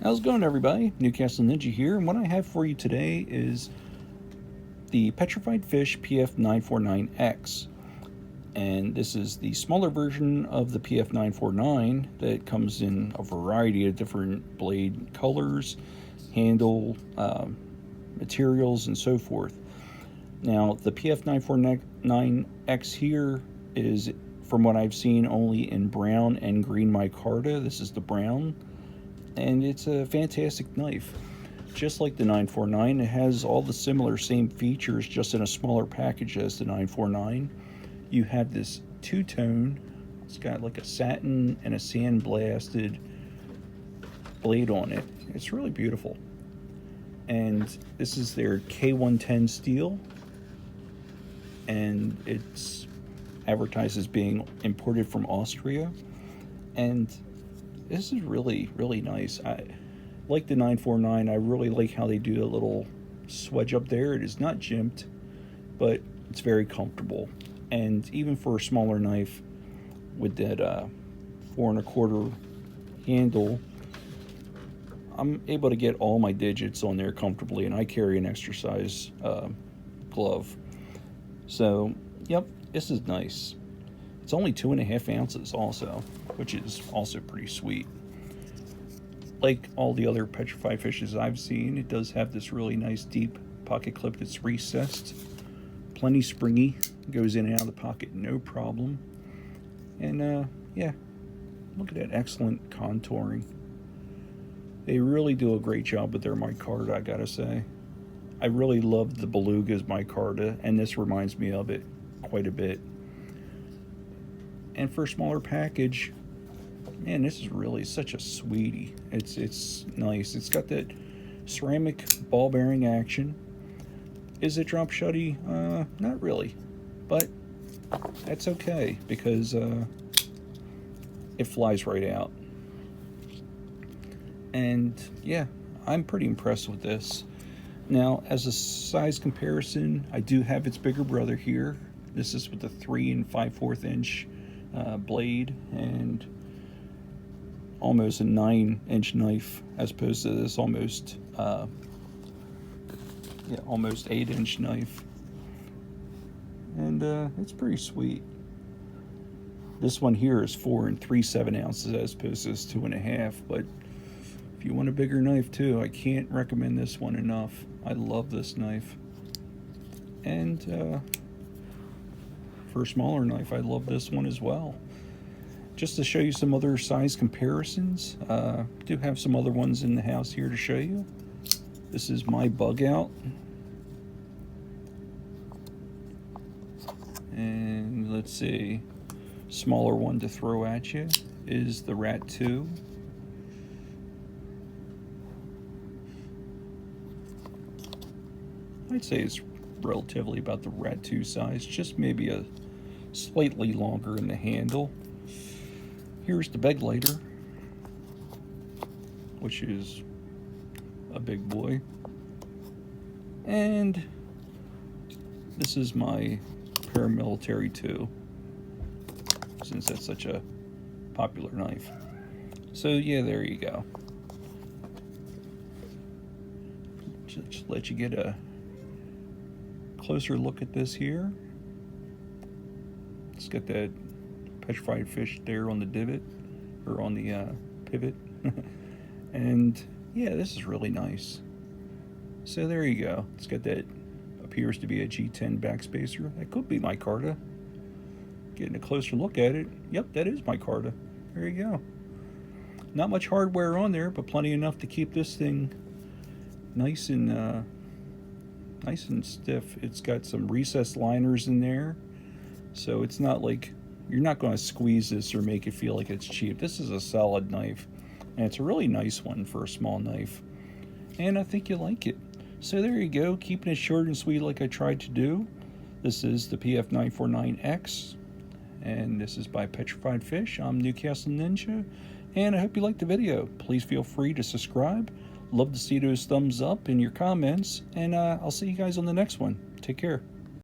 How's it going, everybody? Newcastle Ninja here, and what I have for you today is the Petrified Fish PF949X. And this is the smaller version of the PF949 that comes in a variety of different blade colors, handle, materials, and so forth. Now, the PF949X here is, from what I've seen, only in brown and green micarta. This is the brown. And it's a fantastic knife. Just like the 949, it has all the same features, just in a smaller package as the 949. You have this two-tone. It's got like a satin and a sandblasted blade on it. It's really beautiful. And this is their K110 steel, and it's advertised as being imported from Austria. And this is really, really nice. I like the 949. I really like how they do a little swedge up there. It is not jimped, but it's very comfortable. And even for a smaller knife with that 4 1/4 handle, I'm able to get all my digits on there comfortably, and I carry an extra size glove. So, yep, this is nice. It's only 2.5 ounces also, which is also pretty sweet. Like all the other petrified fishes I've seen, it does have this really nice deep pocket clip that's recessed. Plenty springy, goes in and out of the pocket no problem. And yeah, look at that excellent contouring. They really do a great job with their micarta, I gotta say. I really love the Beluga's micarta, and this reminds me of it quite a bit. And for a smaller package, man, this is really such a sweetie. It's nice. It's got that ceramic ball bearing action. Is it drop shutty? Not really, but that's okay because it flies right out. And yeah, I'm pretty impressed with this. Now, as a size comparison, I do have its bigger brother here. This is with the 3 5/4 inch blade and almost a 9-inch knife, as opposed to this almost 8-inch knife. And it's pretty sweet. This one here is 4 3/7 ounces as opposed to this 2.5. But if you want a bigger knife too, I can't recommend this one enough. I love this knife. And for a smaller knife, I love this one as well. Just to show you some other size comparisons, do have some other ones in the house here to show you. This is my bug out. And let's see, smaller one to throw at you is the Rat 2. I'd say it's relatively about the Rat 2 size, just maybe a slightly longer in the handle. Here's the beg lighter, which is a big boy. And this is my paramilitary 2, since that's such a popular knife. So yeah, there you go. Just let you get a closer look at this here. It's got that petrified fish there on the divot, or on the pivot. And yeah, this is really nice. So there you go. It's got that, appears to be a G10 backspacer. That could be micarta. Getting a closer look at it, yep, that is micarta. There you go. Not much hardware on there, but plenty enough to keep this thing nice and stiff. It's got some recessed liners in there, so it's not like, you're not going to squeeze this or make it feel like it's cheap. This is a solid knife, and it's a really nice one for a small knife, and I think you'll like it. So there you go, keeping it short and sweet like I tried to do. This is the PF949X, and this is by Petrified Fish. I'm Newcastle Ninja, and I hope you liked the video. Please feel free to subscribe. Love to see those thumbs up in your comments, and I'll see you guys on the next one. Take care.